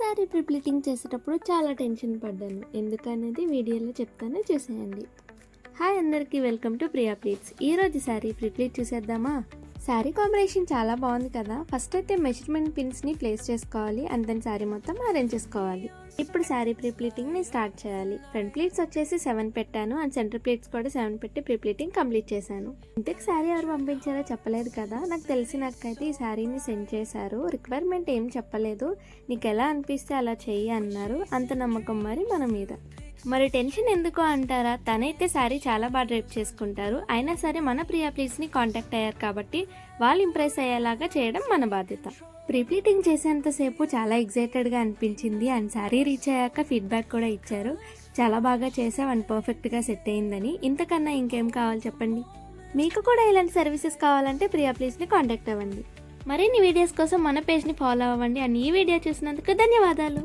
శారీ ప్రిప్లీటింగ్ చేసేటప్పుడు చాలా టెన్షన్ పడ్డాను. ఎందుకనేది వీడియోలో చెప్తాను, చూసేయండి. హాయ్ అందరికీ, వెల్కమ్ టు ప్రియా ప్లీట్స్. ఈరోజు శారీ ప్రిప్లీట్ చూసేద్దామా? శారీ కాంబినేషన్ చాలా బాగుంది కదా. ఫస్ట్ అయితే మెజర్మెంట్ పిన్స్ని ప్లేస్ చేసుకోవాలి అండ్ దెన్ శారీ మొత్తం అరేంజ్ చేసుకోవాలి. ఇప్పుడు శారీ ప్రిప్లీటింగ్ని స్టార్ట్ చేయాలి. ఫ్రంట్ ప్లీట్స్ వచ్చేసి 7 పెట్టాను అండ్ సెంటర్ ప్లీట్స్ కూడా 7 పెట్టి ప్రిప్లీటింగ్ కంప్లీట్ చేశాను. ఇంతకు శారీ ఎవరు పంపించారో చెప్పలేదు కదా. నాకు తెలిసినక్కైతే ఈ శారీని సెండ్ చేశారు. రిక్వైర్మెంట్ ఏం చెప్పలేదు, నీకు ఎలా అనిపిస్తే అలా చెయ్యి అన్నారు. అంత నమ్మకం మరి మన మీద. మరి టెన్షన్ ఎందుకు అంటారా, తనైతే శారీ చాలా బాగా డ్రైప్ చేసుకుంటారు. అయినా సరే మన ప్రియా ప్లీట్స్ని కాంటాక్ట్ అయ్యారు కాబట్టి వాళ్ళు ఇంప్రెస్ అయ్యేలాగా చేయడం మన బాధ్యత. ప్రీప్లీటింగ్ చేసేంతసేపు చాలా ఎగ్జైటెడ్గా అనిపించింది అండ్ శారీ రీచ్ అయ్యాక ఫీడ్బ్యాక్ కూడా ఇచ్చారు. చాలా బాగా చేసావు అండ్ పర్ఫెక్ట్గా సెట్ అయిందని. ఇంతకన్నా ఇంకేం కావాలి చెప్పండి. మీకు కూడా ఇలాంటి సర్వీసెస్ కావాలంటే ప్రియా ప్లీట్స్ని కాంటాక్ట్ అవ్వండి. మరిన్ని వీడియోస్ కోసం మన పేజ్ని ఫాలో అవ్వండి అండ్ ఈ వీడియో చూసినందుకు ధన్యవాదాలు.